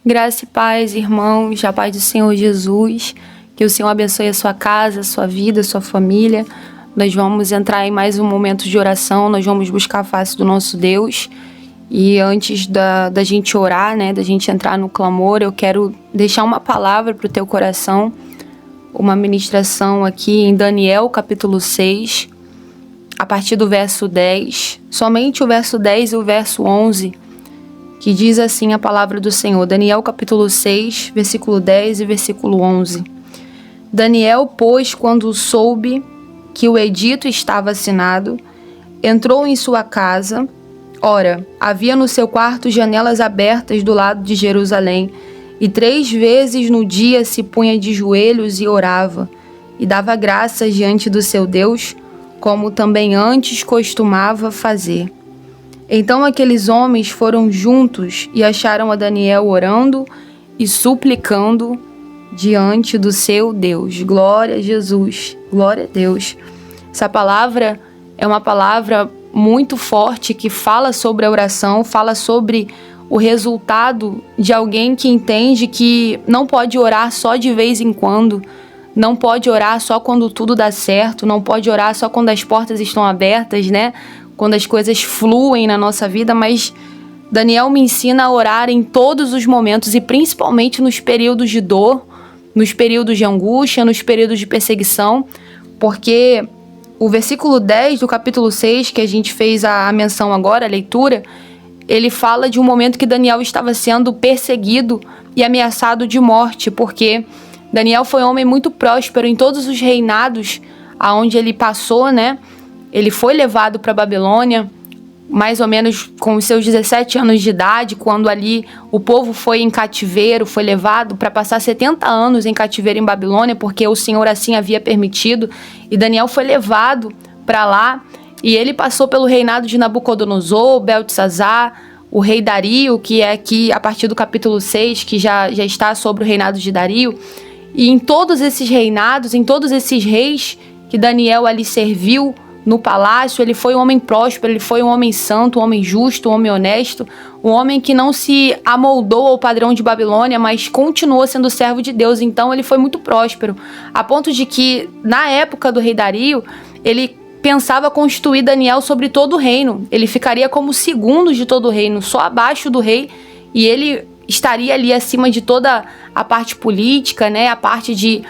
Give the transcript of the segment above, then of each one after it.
Graça e paz, irmãos, a paz do Senhor Jesus, que o Senhor abençoe a sua casa, a sua vida, a sua família. Nós vamos entrar em mais um momento de oração, nós vamos buscar a face do nosso Deus. E antes da gente orar, da gente entrar no clamor, eu quero deixar uma palavra para o teu coração, uma ministração aqui em Daniel, capítulo 6, a partir do verso 10, somente o verso 10 e o verso 11, que diz assim a palavra do Senhor. Daniel capítulo 6, versículo 10 e versículo 11. Daniel, pois, quando soube que o edito estava assinado, entrou em sua casa. Ora, havia no seu quarto janelas abertas do lado de Jerusalém, e 3 vezes no dia se punha de joelhos e orava, e dava graças diante do seu Deus, como também antes costumava fazer. Então aqueles homens foram juntos e acharam a Daniel orando e suplicando diante do seu Deus. Glória a Jesus, glória a Deus. Essa palavra é uma palavra muito forte que fala sobre a oração, fala sobre o resultado de alguém que entende que não pode orar só de vez em quando, não pode orar só quando tudo dá certo, não pode orar só quando as portas estão abertas, quando as coisas fluem na nossa vida, mas Daniel me ensina a orar em todos os momentos e principalmente nos períodos de dor, nos períodos de angústia, nos períodos de perseguição, porque o versículo 10 do capítulo 6, que a gente fez a menção agora, a leitura, ele fala de um momento que Daniel estava sendo perseguido e ameaçado de morte, porque Daniel foi um homem muito próspero em todos os reinados aonde ele passou, Ele foi levado para a Babilônia, mais ou menos com os seus 17 anos de idade, quando ali o povo foi em cativeiro, foi levado para passar 70 anos em cativeiro em Babilônia, porque o Senhor assim havia permitido, e Daniel foi levado para lá, e ele passou pelo reinado de Nabucodonosor, Beltesazar, o rei Dario, que é aqui a partir do capítulo 6, que já está sobre o reinado de Dario, e em todos esses reinados, em todos esses reis que Daniel ali serviu, no palácio, ele foi um homem próspero, ele foi um homem santo, um homem justo, um homem honesto, um homem que não se amoldou ao padrão de Babilônia, mas continuou sendo servo de Deus. Então ele foi muito próspero, a ponto de que, na época do rei Dario, ele pensava constituir Daniel sobre todo o reino. Ele ficaria como segundo de todo o reino, só abaixo do rei, e ele estaria ali acima de toda a parte política, a parte de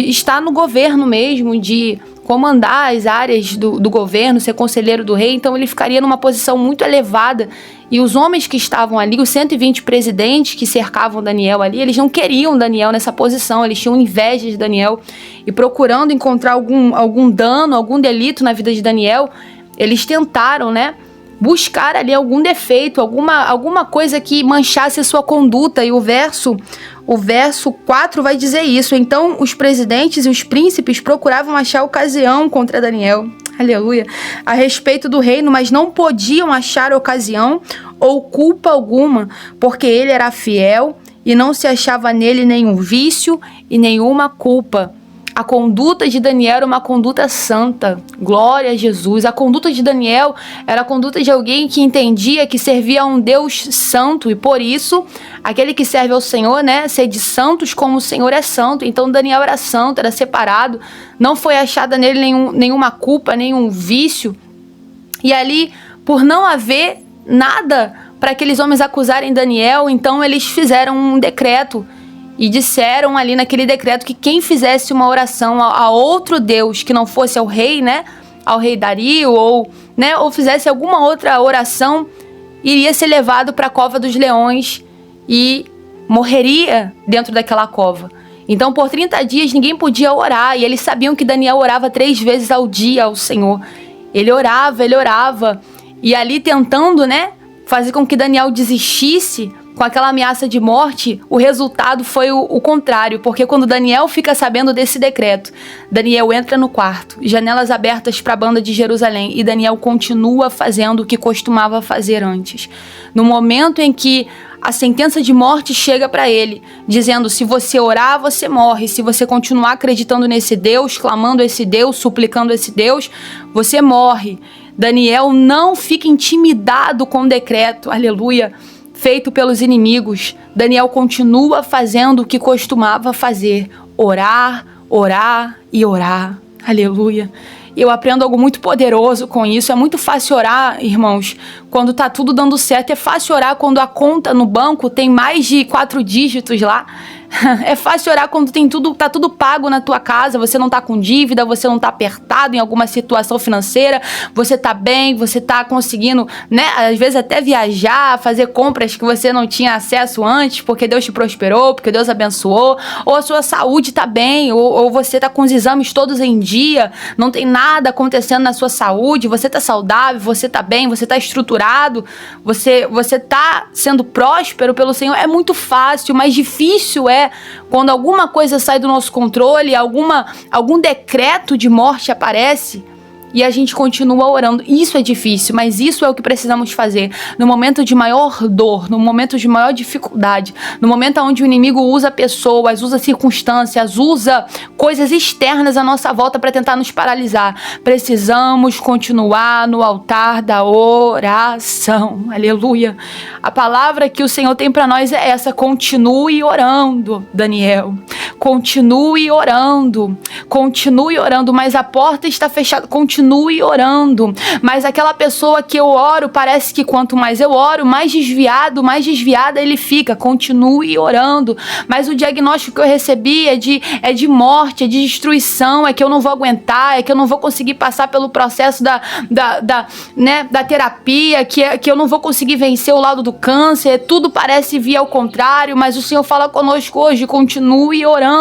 estar no governo mesmo, de comandar as áreas do governo, ser conselheiro do rei. Então ele ficaria numa posição muito elevada, e os homens que estavam ali, os 120 presidentes que cercavam Daniel ali, eles não queriam Daniel nessa posição, eles tinham inveja de Daniel, e procurando encontrar algum dano, algum delito na vida de Daniel, eles tentaram, buscar ali algum defeito, alguma coisa que manchasse a sua conduta, e o verso 4 vai dizer isso. Então os presidentes e os príncipes procuravam achar ocasião contra Daniel, aleluia, a respeito do reino, mas não podiam achar ocasião ou culpa alguma, porque ele era fiel e não se achava nele nenhum vício e nenhuma culpa. A conduta de Daniel era uma conduta santa, glória a Jesus. A conduta de Daniel era a conduta de alguém que entendia que servia a um Deus santo, e por isso, aquele que serve ao Senhor, sede santos como o Senhor é santo. Então Daniel era santo, era separado, não foi achada nele nenhuma culpa, nenhum vício. E ali, por não haver nada para aqueles homens acusarem Daniel, então eles fizeram um decreto, e disseram ali naquele decreto que quem fizesse uma oração a outro Deus que não fosse ao rei, ao rei Dario, ou fizesse alguma outra oração, iria ser levado para a cova dos leões e morreria dentro daquela cova. Então por 30 dias ninguém podia orar, e eles sabiam que Daniel orava 3 vezes ao dia ao Senhor. Ele orava, e ali tentando, fazer com que Daniel desistisse, com aquela ameaça de morte, o resultado foi o contrário, porque quando Daniel fica sabendo desse decreto, Daniel entra no quarto, janelas abertas para a banda de Jerusalém, e Daniel continua fazendo o que costumava fazer antes. No momento em que a sentença de morte chega para ele, dizendo: se você orar, você morre, se você continuar acreditando nesse Deus, clamando esse Deus, suplicando esse Deus, você morre. Daniel não fica intimidado com o decreto, aleluia. feito pelos inimigos, Daniel continua fazendo o que costumava fazer: orar, orar e orar. Aleluia. Eu aprendo algo muito poderoso com isso. É muito fácil orar, irmãos, quando tá tudo dando certo. É fácil orar quando a conta no banco tem mais de 4 dígitos lá. É fácil orar quando tá tudo pago na tua casa, você não tá com dívida, você não tá apertado em alguma situação financeira, você tá bem, você tá conseguindo, né, às vezes até viajar, fazer compras que você não tinha acesso antes, porque Deus te prosperou, porque Deus abençoou, ou a sua saúde tá bem, ou você tá com os exames todos em dia, não tem nada acontecendo na sua saúde, você tá saudável, você tá bem, você tá estruturado, você tá sendo próspero pelo Senhor. É muito fácil, mas difícil é quando alguma coisa sai do nosso controle, algum decreto de morte aparece e a gente continua orando. Isso é difícil, mas isso é o que precisamos fazer no momento de maior dor, no momento de maior dificuldade, no momento onde o inimigo usa pessoas, usa circunstâncias, usa coisas externas à nossa volta para tentar nos paralisar. Precisamos continuar no altar da oração. Aleluia. A palavra que o Senhor tem para nós é essa: continue orando, Daniel. Continue orando, mas a porta está fechada. Continue orando, mas aquela pessoa que eu oro, parece que quanto mais eu oro, mais desviada ele fica. Continue orando, mas o diagnóstico que eu recebi é de morte, é de destruição, é que eu não vou aguentar, é que eu não vou conseguir passar pelo processo da terapia, que eu não vou conseguir vencer o lado do câncer. Tudo parece vir ao contrário, mas o Senhor fala conosco hoje: continue orando.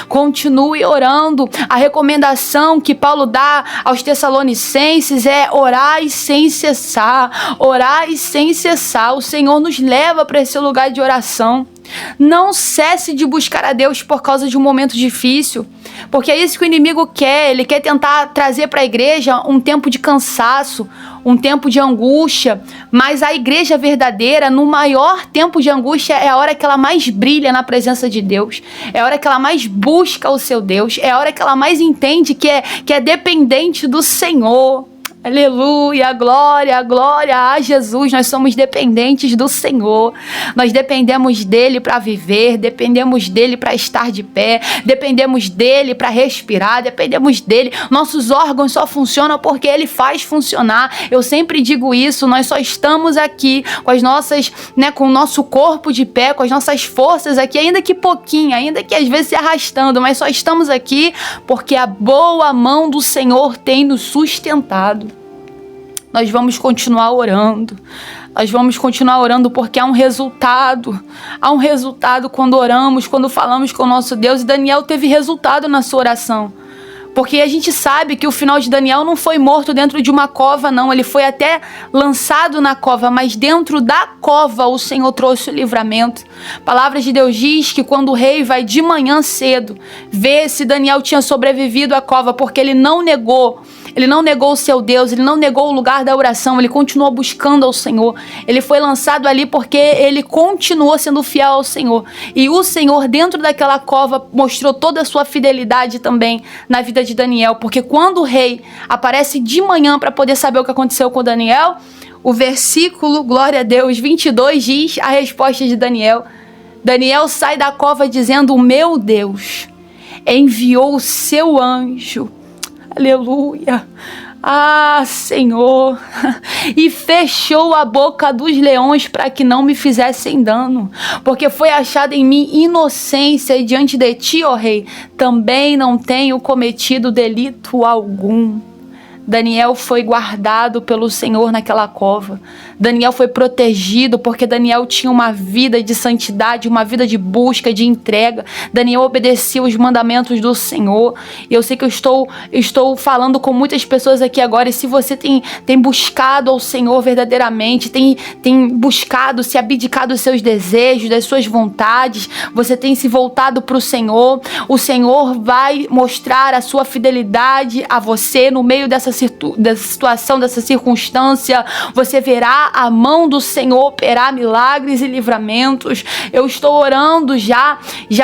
Continue orando. A recomendação que Paulo dá aos Tessalonicenses é: orai sem cessar. Orai sem cessar. O Senhor nos leva para esse lugar de oração. Não cesse de buscar a Deus por causa de um momento difícil, porque é isso que o inimigo quer. Ele quer tentar trazer para a igreja um tempo de cansaço, um tempo de angústia, mas a igreja verdadeira, no maior tempo de angústia, é a hora que ela mais brilha na presença de Deus, é a hora que ela mais busca o seu Deus, é a hora que ela mais entende que é dependente do Senhor. Aleluia, glória a Jesus. Nós somos dependentes do Senhor. Nós dependemos dele para viver, dependemos dele para estar de pé, dependemos dele para respirar, dependemos dele. Nossos órgãos só funcionam porque ele faz funcionar. Eu sempre digo isso. Nós só estamos aqui com as nossas, com o nosso corpo de pé, com as nossas forças aqui, ainda que pouquinho, ainda que às vezes se arrastando, mas só estamos aqui porque a boa mão do Senhor tem nos sustentado. Nós vamos continuar orando. Nós vamos continuar orando porque há um resultado. Há um resultado quando oramos, quando falamos com o nosso Deus. E Daniel teve resultado na sua oração. Porque a gente sabe que o final de Daniel não foi morto dentro de uma cova, não. Ele foi até lançado na cova, mas dentro da cova o Senhor trouxe o livramento. A palavra de Deus diz que quando o rei vai de manhã cedo ver se Daniel tinha sobrevivido à cova, porque ele não negou o seu Deus, ele não negou o lugar da oração, ele continuou buscando ao Senhor. Ele foi lançado ali porque ele continuou sendo fiel ao Senhor. E o Senhor, dentro daquela cova, mostrou toda a sua fidelidade também na vida de Daniel. Porque quando o rei aparece de manhã para poder saber o que aconteceu com Daniel, o versículo, glória a Deus, 22 diz a resposta de Daniel. Daniel sai da cova dizendo: o meu Deus enviou o seu anjo. Aleluia. Ah, Senhor, e fechou a boca dos leões para que não me fizessem dano, porque foi achada em mim inocência e diante de ti, ó rei, também não tenho cometido delito algum. Daniel foi guardado pelo Senhor naquela cova. Daniel foi protegido porque Daniel tinha uma vida de santidade, uma vida de busca, de entrega. Daniel obedecia os mandamentos do Senhor. E eu sei que eu estou falando com muitas pessoas aqui agora, e se você tem buscado ao Senhor verdadeiramente, tem buscado, se abdicado dos seus desejos, das suas vontades, você tem se voltado para o Senhor vai mostrar a sua fidelidade a você no meio dessa dessa situação, dessa circunstância. Você verá a mão do Senhor operar milagres e livramentos. Eu estou orando já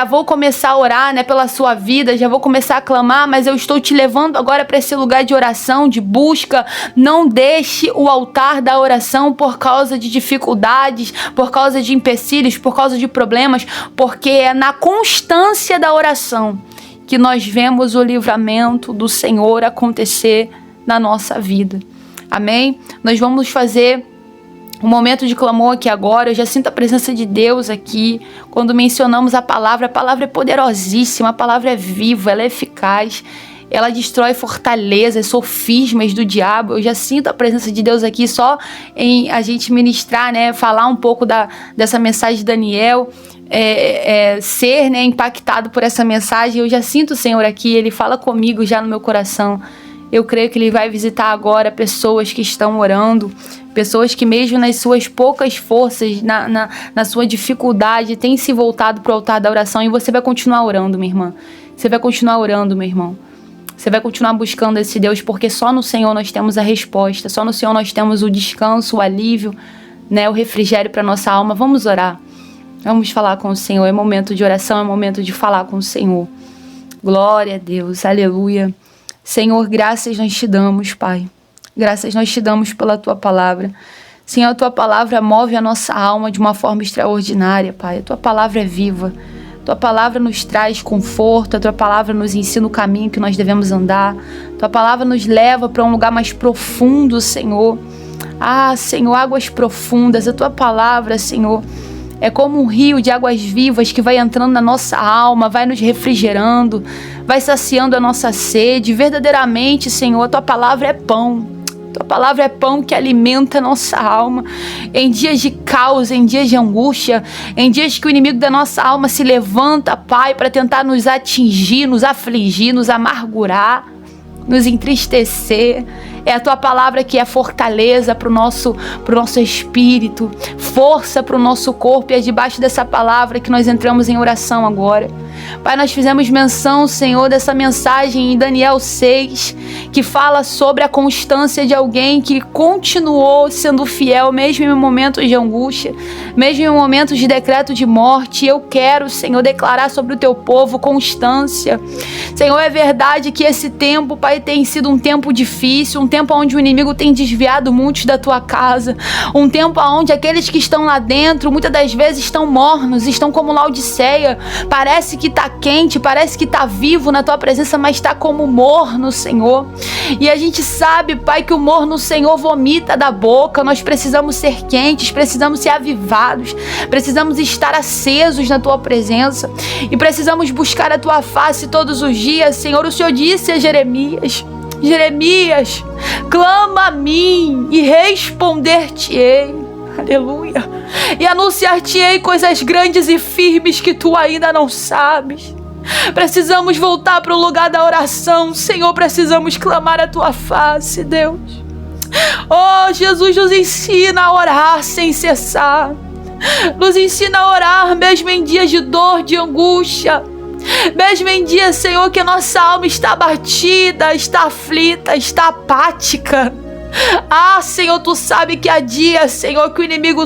vou começar a orar, né, pela sua vida, já vou começar a clamar, mas eu estou te levando agora para esse lugar de oração, de busca. Não deixe o altar da oração por causa de dificuldades, por causa de empecilhos, por causa de problemas, porque é na constância da oração que nós vemos o livramento do Senhor acontecer na nossa vida. Amém? Nós vamos fazer um momento de clamor aqui agora. Eu já sinto a presença de Deus aqui. Quando mencionamos a palavra é poderosíssima, a palavra é viva, ela é eficaz. Ela destrói fortalezas, sofismas do diabo. Eu já sinto a presença de Deus aqui só em a gente ministrar, né? Falar um pouco dessa mensagem de Daniel, ser, né, impactado por essa mensagem. Eu já sinto o Senhor aqui, Ele fala comigo já no meu coração. Eu creio que Ele vai visitar agora pessoas que estão orando, pessoas que mesmo nas suas poucas forças, na sua dificuldade, têm se voltado para o altar da oração. E você vai continuar orando, minha irmã. Você vai continuar orando, meu irmão. Você vai continuar buscando esse Deus, porque só no Senhor nós temos a resposta. Só no Senhor nós temos o descanso, o alívio, né, o refrigério para nossa alma. Vamos orar. Vamos falar com o Senhor. É momento de oração, é momento de falar com o Senhor. Glória a Deus. Aleluia. Senhor, graças nós te damos, Pai. Graças nós te damos pela Tua palavra. Senhor, a Tua palavra move a nossa alma de uma forma extraordinária, Pai. A Tua palavra é viva. Tua palavra nos traz conforto, a Tua palavra nos ensina o caminho que nós devemos andar. Tua palavra nos leva para um lugar mais profundo, Senhor. Ah, Senhor, águas profundas. A Tua palavra, Senhor, é como um rio de águas vivas que vai entrando na nossa alma, vai nos refrigerando, vai saciando a nossa sede. Verdadeiramente, Senhor, a Tua palavra é pão. Tua palavra é pão que alimenta a nossa alma. Em dias de caos, em dias de angústia, em dias que o inimigo da nossa alma se levanta, Pai, para tentar nos atingir, nos afligir, nos amargurar, nos entristecer. É a Tua palavra que é fortaleza para o nosso espírito, força para o nosso corpo. E é debaixo dessa palavra que nós entramos em oração agora. Pai, nós fizemos menção, Senhor, dessa mensagem em Daniel 6, que fala sobre a constância de alguém que continuou sendo fiel, mesmo em momentos de angústia, mesmo em momentos de decreto de morte. Eu quero, Senhor, declarar sobre o Teu povo constância. Senhor, é verdade que esse tempo, Pai, tem sido um tempo difícil, um tempo onde o inimigo tem desviado muitos da Tua casa, um tempo onde aqueles que estão lá dentro, muitas das vezes estão mornos, estão como Laodiceia. Parece que está quente, parece que está vivo na Tua presença, mas está como morno, Senhor. E a gente sabe, Pai, que o morno, Senhor, vomita da boca. Nós precisamos ser quentes, precisamos ser avivados, precisamos estar acesos na Tua presença e precisamos buscar a Tua face todos os dias, Senhor. O Senhor disse a Jeremias, clama a mim e responder-te-ei. Aleluia. E anunciar-te-ei coisas grandes e firmes que tu ainda não sabes. Precisamos voltar para o lugar da oração, Senhor. Precisamos clamar a Tua face, Deus. Oh, Jesus, nos ensina a orar sem cessar. Nos ensina a orar mesmo em dias de dor, de angústia. Mesmo em dias, Senhor, que a nossa alma está abatida, está aflita, está apática. Ah, Senhor, Tu sabe que há dias, Senhor, que o inimigo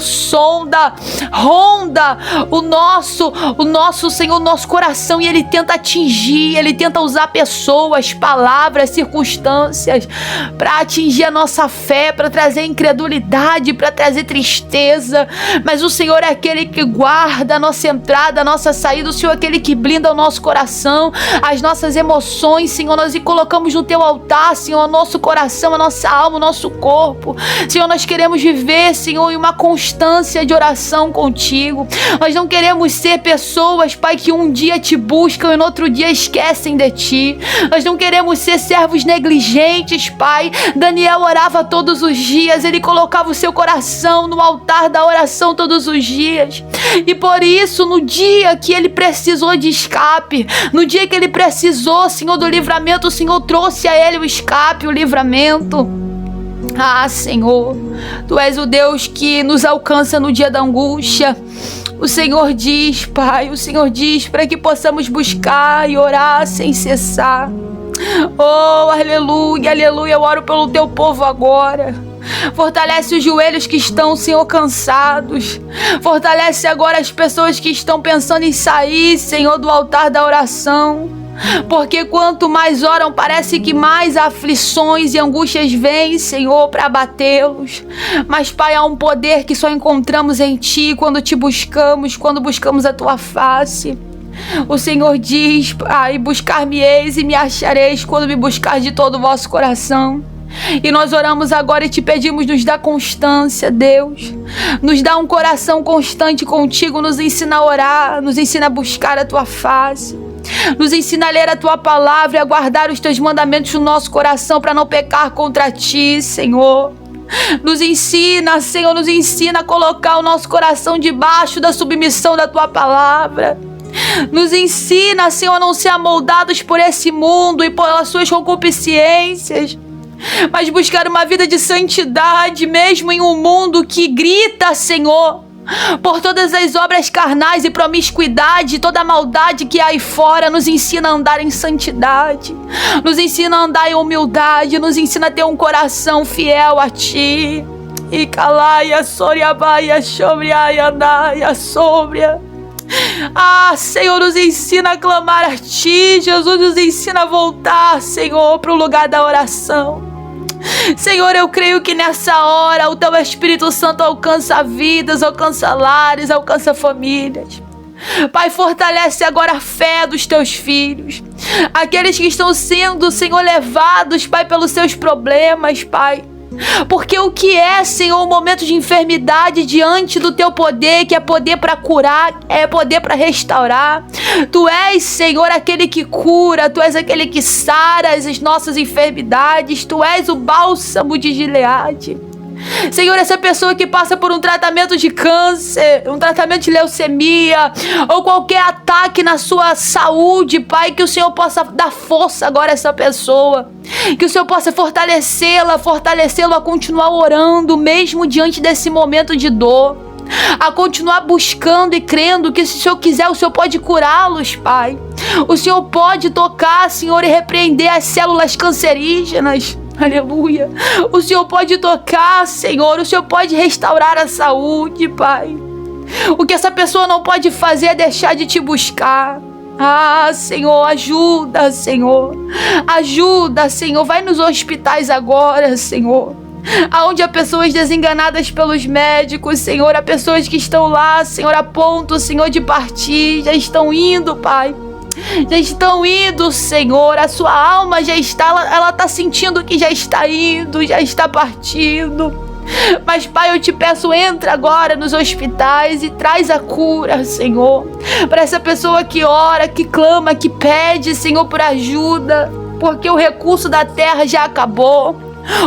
ronda o nosso, Senhor, o nosso coração, e ele tenta atingir, ele tenta usar pessoas, palavras, circunstâncias para atingir a nossa fé, para trazer incredulidade, para trazer tristeza. Mas o Senhor é aquele que guarda a nossa entrada, a nossa saída. O Senhor é aquele que blinda o nosso coração, as nossas emoções, Senhor. Nós colocamos no Teu altar, Senhor, o nosso coração, a nossa alma, o nosso corpo. Senhor, nós queremos viver, Senhor, em uma constância de oração contigo. Nós não queremos ser pessoas, Pai, que um dia Te buscam e no outro dia esquecem de Ti. Nós não queremos ser servos negligentes, Pai. Daniel orava todos os dias, ele colocava o seu coração no altar da oração todos os dias. E por isso, no dia que ele precisou de escape, no dia que ele precisou, Senhor, do livramento, o Senhor trouxe a ele o escape, o livramento. Ah, Senhor, Tu és o Deus que nos alcança no dia da angústia. O Senhor diz, Pai, o Senhor diz para que possamos buscar e orar sem cessar. Oh, aleluia, aleluia. Eu oro pelo teu povo agora. Fortalece os joelhos que estão, Senhor, cansados. Fortalece agora as pessoas que estão pensando em sair, Senhor, do altar da oração. Porque quanto mais oram, parece que mais aflições e angústias vêm, Senhor, para abatê-los. Mas, Pai, há um poder que só encontramos em Ti quando Te buscamos, quando buscamos a Tua face. O Senhor diz, Pai, buscar-me-eis e me achareis quando me buscar de todo o vosso coração. E nós oramos agora e Te pedimos, nos dá constância, Deus. Nos dá um coração constante contigo, nos ensina a orar, nos ensina a buscar a Tua face. Nos ensina a ler a Tua palavra e a guardar os Teus mandamentos no nosso coração para não pecar contra Ti, Senhor. Nos ensina, Senhor, nos ensina a colocar o nosso coração debaixo da submissão da Tua palavra. Nos ensina, Senhor, a não ser amoldados por esse mundo e pelas suas concupiscências, mas buscar uma vida de santidade, mesmo em um mundo que grita, Senhor, por todas as obras carnais e promiscuidade, toda a maldade que há aí fora. Nos ensina a andar em santidade, nos ensina a andar em humildade, nos ensina a ter um coração fiel a Ti. E calaia, soriabaia, chobriaia, andaia, sobria. Ah, Senhor, nos ensina a clamar a Ti. Jesus, nos ensina a voltar, Senhor, para o lugar da oração. Senhor, eu creio que nessa hora o Teu Espírito Santo alcança vidas, alcança lares, alcança famílias. Pai, fortalece agora a fé dos Teus filhos, aqueles que estão sendo, Senhor, levados, Pai, pelos seus problemas, Pai. Porque o que é, Senhor, um momento de enfermidade diante do Teu poder, que é poder para curar, é poder para restaurar. Tu és, Senhor, aquele que cura, Tu és aquele que sara as nossas enfermidades, Tu és o bálsamo de Gileade. Senhor, essa pessoa que passa por um tratamento de câncer, um tratamento de leucemia, ou qualquer ataque na sua saúde, Pai, que o Senhor possa dar força agora a essa pessoa, que o Senhor possa fortalecê-lo a continuar orando, mesmo diante desse momento de dor, a continuar buscando e crendo que, se o Senhor quiser, o Senhor pode curá-los, Pai. O Senhor pode tocar, Senhor, e repreender as células cancerígenas. Aleluia. O Senhor pode tocar, Senhor. O Senhor pode restaurar a saúde, Pai. O que essa pessoa não pode fazer é deixar de Te buscar. Ah, Senhor, ajuda, Senhor. Ajuda, Senhor. Vai nos hospitais agora, Senhor, aonde há pessoas desenganadas pelos médicos, Senhor. Há pessoas que estão lá, Senhor, a ponto, Senhor, de partir. Já estão indo, Pai. Já estão indo, Senhor. A sua alma já está, ela está sentindo que já está indo, já está partindo. Mas, Pai, eu Te peço, entra agora nos hospitais e traz a cura, Senhor, para essa pessoa que ora, que clama, que pede, Senhor, por ajuda, porque o recurso da terra já acabou.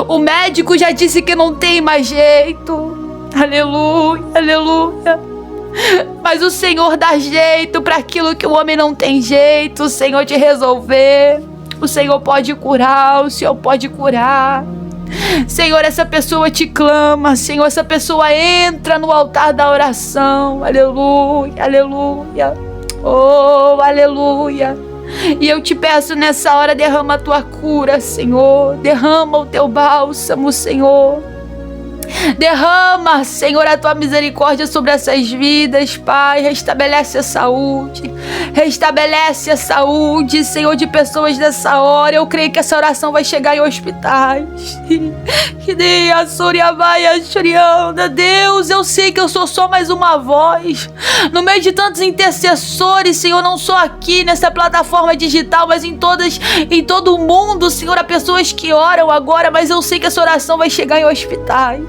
O médico já disse que não tem mais jeito. Aleluia, aleluia. Mas o Senhor dá jeito para aquilo que o homem não tem jeito, o Senhor, de resolver. O Senhor pode curar, o Senhor pode curar. Senhor, essa pessoa Te clama, Senhor, essa pessoa entra no altar da oração. Aleluia, aleluia. Oh, aleluia. E eu Te peço nessa hora, derrama a Tua cura, Senhor. Derrama o Teu bálsamo, Senhor. Derrama, Senhor, a Tua misericórdia sobre essas vidas, Pai. Restabelece a saúde. Restabelece a saúde, Senhor, de pessoas nessa hora. Eu creio que essa oração vai chegar em hospitais. Deus, eu sei que eu sou só mais uma voz no meio de tantos intercessores, Senhor. Não só aqui nessa plataforma digital, mas em todo o mundo, Senhor. Há pessoas que oram agora, mas eu sei que essa oração vai chegar em hospitais.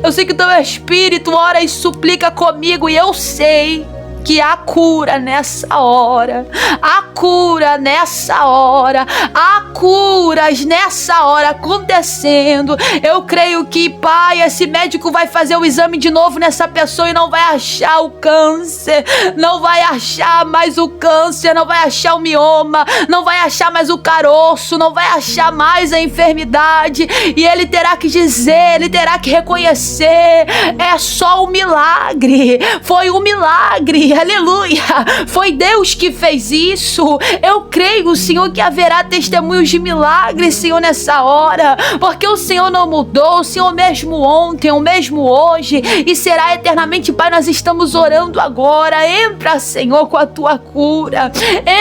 Eu sei que o Teu Espírito ora e suplica comigo, e eu sei que há cura nessa hora. Há cura nessa hora. Há curas nessa hora acontecendo. Eu creio que, Pai, esse médico vai fazer o exame de novo nessa pessoa e não vai achar o câncer. Não vai achar mais o câncer. Não vai achar o mioma. Não vai achar mais o caroço. Não vai achar mais a enfermidade. E ele terá que dizer, ele terá que reconhecer: é só um milagre. Foi um milagre. aleluia, aleluia. Foi Deus que fez isso. Eu creio, Senhor, que haverá testemunhos de milagres, Senhor, nessa hora, porque o Senhor não mudou, o Senhor mesmo ontem, o mesmo hoje e será eternamente. Pai, nós estamos orando agora. Entra, Senhor, com a tua cura,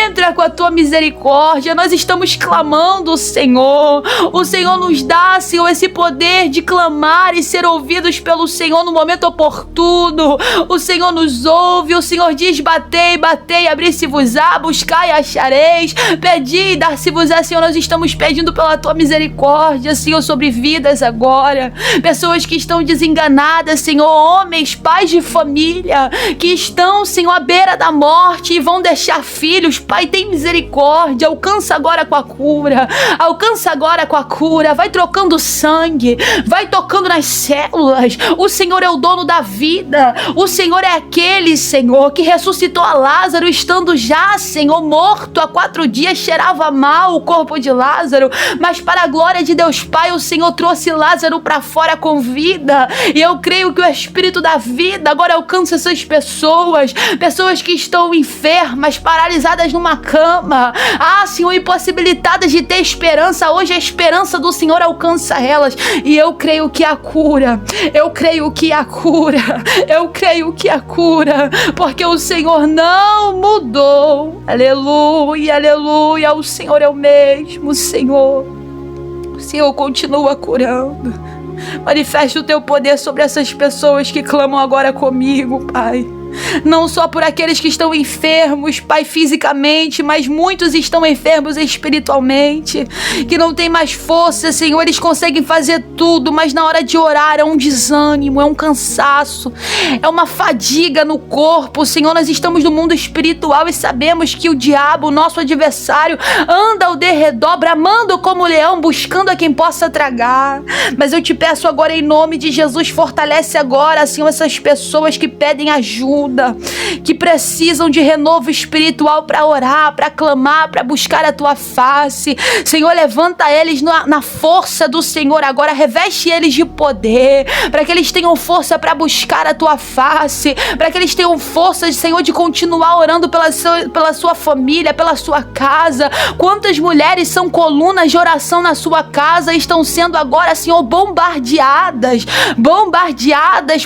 entra com a tua misericórdia. Nós estamos clamando, Senhor. O Senhor nos dá, Senhor, esse poder de clamar e ser ouvidos pelo Senhor no momento oportuno. O Senhor nos ouve. O Senhor diz: batei, batei, abrir-se-vos-á, buscai e achareis, pedi e dar-se-vos-á. Senhor, nós estamos pedindo pela tua misericórdia, Senhor, sobre vidas agora, pessoas que estão desenganadas, Senhor, homens, pais de família, que estão, Senhor, à beira da morte e vão deixar filhos. Pai, tem misericórdia, alcança agora com a cura, alcança agora com a cura, vai trocando sangue, vai tocando nas células. O Senhor é o dono da vida, o Senhor é aquele, Senhor, que ressuscitou a Lázaro, estando já, Senhor, morto há 4 dias, cheirava mal o corpo de Lázaro, mas para a glória de Deus Pai, o Senhor trouxe Lázaro para fora com vida, e eu creio que o Espírito da vida agora alcança essas pessoas, pessoas que estão enfermas, paralisadas numa cama, Senhor, impossibilitadas de ter esperança. Hoje a esperança do Senhor alcança elas, e eu creio que a cura, eu creio que a cura, eu creio que a cura, porque o Senhor não mudou. Aleluia, aleluia, o Senhor é o mesmo, Senhor. O Senhor continua curando. Manifeste o teu poder sobre essas pessoas que clamam agora comigo, Pai. Não só por aqueles que estão enfermos, Pai, fisicamente, mas muitos estão enfermos espiritualmente, que não tem mais força, Senhor. Eles conseguem fazer tudo, mas na hora de orar é um desânimo, é um cansaço, é uma fadiga no corpo. Senhor, nós estamos no mundo espiritual e sabemos que o diabo, o nosso adversário, anda ao derredor, bramando como leão, buscando a quem possa tragar. Mas eu te peço agora, em nome de Jesus, fortalece agora, Senhor, essas pessoas que pedem ajuda, que precisam de renovo espiritual para orar, para clamar, para buscar a tua face. Senhor, levanta eles na força do Senhor agora, reveste eles de poder, para que eles tenham força para buscar a tua face, para que eles tenham força, Senhor, de continuar orando pela sua família, pela sua casa. Quantas mulheres são colunas de oração na sua casa e estão sendo agora, Senhor, bombardeadas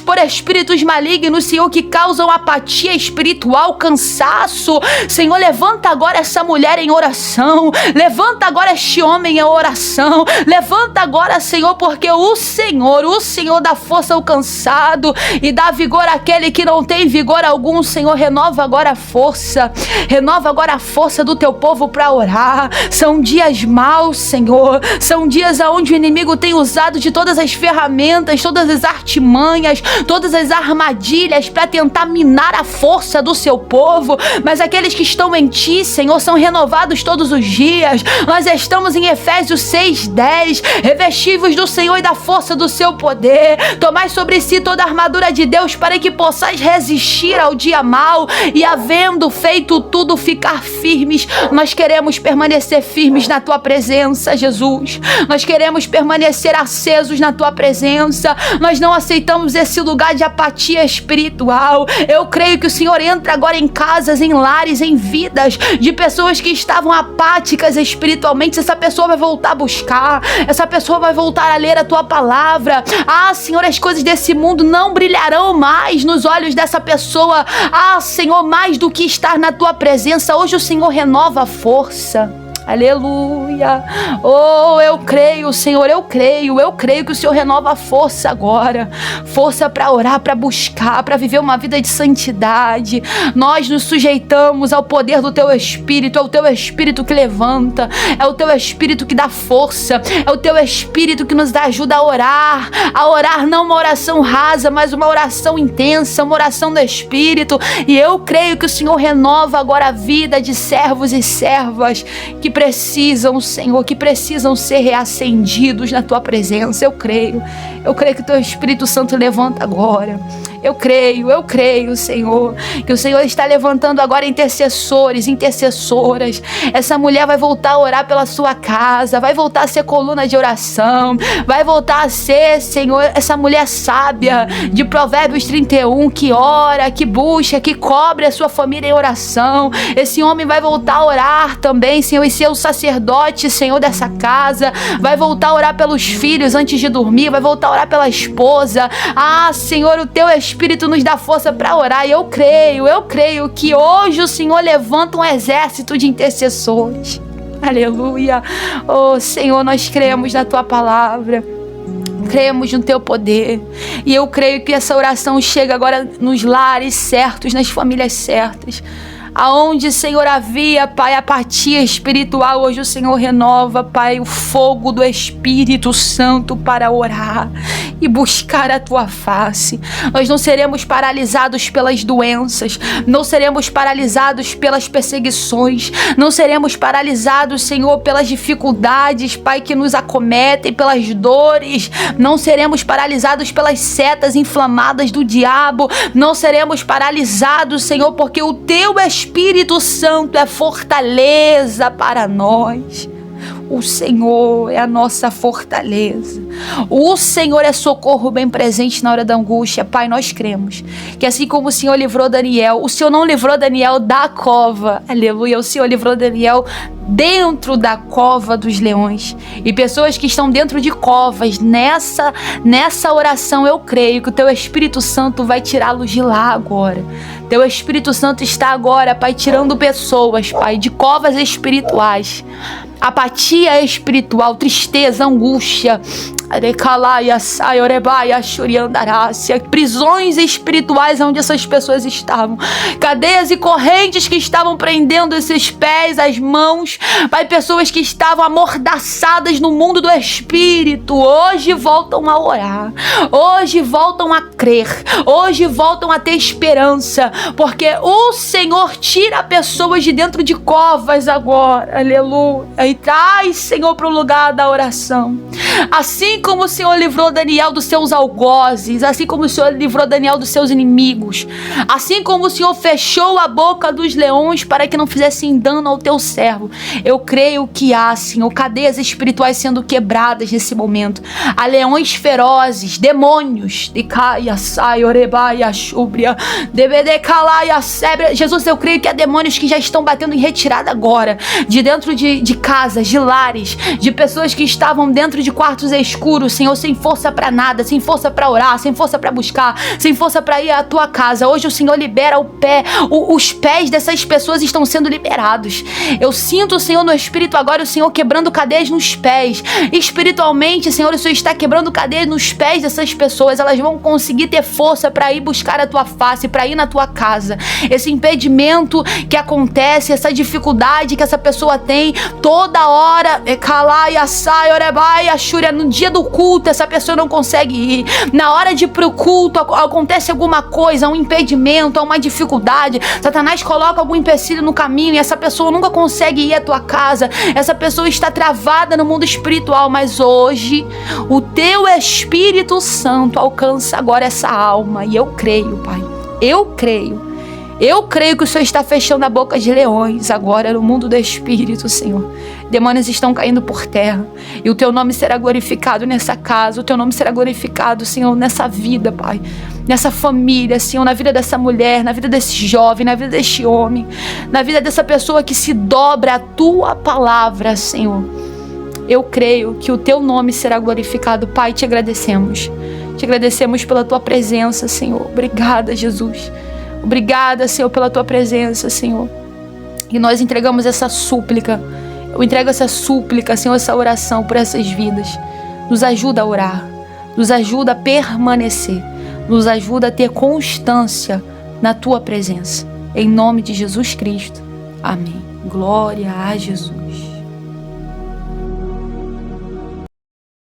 por espíritos malignos, Senhor, que causam apatia espiritual, cansaço. Senhor, levanta agora essa mulher em oração, levanta agora este homem em oração, levanta agora, Senhor, porque o Senhor dá força ao cansado e dá vigor àquele que não tem vigor algum. Senhor, renova agora a força do teu povo para orar. São dias maus, Senhor, são dias onde o inimigo tem usado de todas as ferramentas, todas as artimanhas, todas as armadilhas para tentar minar a força do seu povo, mas aqueles que estão em ti, Senhor, são renovados todos os dias. Nós estamos em Efésios 6:10, revestivos do Senhor e da força do seu poder, tomai sobre si toda a armadura de Deus, para que possais resistir ao dia mau e, havendo feito tudo, ficar firmes. Nós queremos permanecer firmes na tua presença, Jesus. Nós queremos permanecer acesos na tua presença. Nós não aceitamos esse lugar de apatia espiritual. Eu creio que o Senhor entra agora em casas, em lares, em vidas de pessoas que estavam apáticas espiritualmente. Essa pessoa vai voltar a buscar, essa pessoa vai voltar a ler a tua palavra. Senhor, as coisas desse mundo não brilharão mais nos olhos dessa pessoa. Senhor, mais do que estar na tua presença, hoje o Senhor renova a força. Aleluia. Eu creio, Senhor, eu creio que o Senhor renova a força agora, força para orar, para buscar, para viver uma vida de santidade. Nós nos sujeitamos ao poder do teu Espírito. É o teu Espírito que levanta, é o teu Espírito que dá força, é o teu Espírito que nos ajuda a orar não uma oração rasa, mas uma oração intensa, uma oração do Espírito. E eu creio que o Senhor renova agora a vida de servos e servas que precisam, Senhor, que precisam ser reacendidos na tua presença. Eu creio que o teu Espírito Santo levanta agora. Eu creio, Senhor, que o Senhor está levantando agora intercessores, intercessoras. Essa mulher vai voltar a orar pela sua casa, vai voltar a ser coluna de oração, vai voltar a ser, Senhor, essa mulher sábia de Provérbios 31, que ora, que busca, que cobre a sua família em oração. Esse homem vai voltar a orar também, Senhor, e ser o sacerdote, Senhor, dessa casa. Vai voltar a orar pelos filhos antes de dormir, vai voltar a orar pela esposa. Ah, Senhor, o teu Espírito nos dá força para orar. E eu creio que hoje o Senhor levanta um exército de intercessores. Aleluia. Oh, Senhor, nós cremos na tua palavra. Cremos no teu poder. E eu creio que essa oração chega agora nos lares certos, nas famílias certas. Aonde, Senhor, havia, Pai, apatia espiritual, hoje o Senhor renova, Pai, o fogo do Espírito Santo para orar e buscar a Tua face. Nós não seremos paralisados pelas doenças, não seremos paralisados pelas perseguições, não seremos paralisados, Senhor, pelas dificuldades, Pai, que nos acometem, pelas dores, não seremos paralisados pelas setas inflamadas do diabo, não seremos paralisados, Senhor, porque o Teu Espírito Santo é fortaleza para nós. O Senhor é a nossa fortaleza. O Senhor é socorro bem presente na hora da angústia. Pai, nós cremos que assim como o Senhor livrou Daniel, o Senhor não livrou Daniel da cova. Aleluia. O Senhor livrou Daniel dentro da cova dos leões. E pessoas que estão dentro de covas, nessa oração eu creio que o Teu Espírito Santo vai tirá-los de lá agora. Teu Espírito Santo está agora, Pai, tirando pessoas, Pai, de covas espirituais. Apatia espiritual, tristeza, angústia, prisões espirituais onde essas pessoas estavam, cadeias e correntes que estavam prendendo esses pés, as mãos, Pai, pessoas que estavam amordaçadas no mundo do espírito, hoje voltam a orar, hoje voltam a crer, hoje voltam a ter esperança, porque o Senhor tira pessoas de dentro de covas agora, aleluia, e traz, Senhor, para o lugar da oração. Assim como o Senhor livrou Daniel dos seus algozes, assim como o Senhor livrou Daniel dos seus inimigos, assim como o Senhor fechou a boca dos leões para que não fizessem dano ao teu servo, eu creio que há, Senhor, cadeias espirituais sendo quebradas nesse momento. Há leões ferozes, demônios, Jesus, eu creio que há demônios que já estão batendo em retirada agora, de dentro de casas, de lares, de pessoas que estavam dentro de quartos escuros, Senhor, sem força para nada, sem força para orar, sem força para buscar, sem força para ir à tua casa. Hoje o Senhor libera os pés dessas pessoas estão sendo liberados. Eu sinto, Senhor, no Espírito agora, o Senhor quebrando cadeias nos pés. Espiritualmente, Senhor, o Senhor está quebrando cadeias nos pés dessas pessoas. Elas vão conseguir ter força para ir buscar a tua face, para ir na tua casa. Esse impedimento que acontece, essa dificuldade que essa pessoa tem, toda hora, no dia do culto, essa pessoa não consegue ir. Na hora de ir pro culto, acontece alguma coisa, um impedimento, uma dificuldade. Satanás coloca algum empecilho no caminho e essa pessoa nunca consegue ir à tua casa. Essa pessoa está travada no mundo espiritual, mas hoje o teu Espírito Santo alcança agora essa alma. E eu creio, Pai, eu creio que o Senhor está fechando a boca de leões agora no mundo do Espírito, Senhor. Demônios estão caindo por terra e o Teu nome será glorificado nessa casa, o Teu nome será glorificado, Senhor, nessa vida, Pai, nessa família, Senhor, na vida dessa mulher, na vida desse jovem, na vida deste homem, na vida dessa pessoa que se dobra à Tua palavra, Senhor. Eu creio que o Teu nome será glorificado, Pai, te agradecemos pela Tua presença, Senhor. Obrigada, Jesus. Obrigada, Senhor, pela Tua presença, Senhor. E nós entregamos essa súplica. Eu entrego essa súplica, Senhor, essa oração por essas vidas. Nos ajuda a orar. Nos ajuda a permanecer. Nos ajuda a ter constância na Tua presença. Em nome de Jesus Cristo. Amém. Glória a Jesus.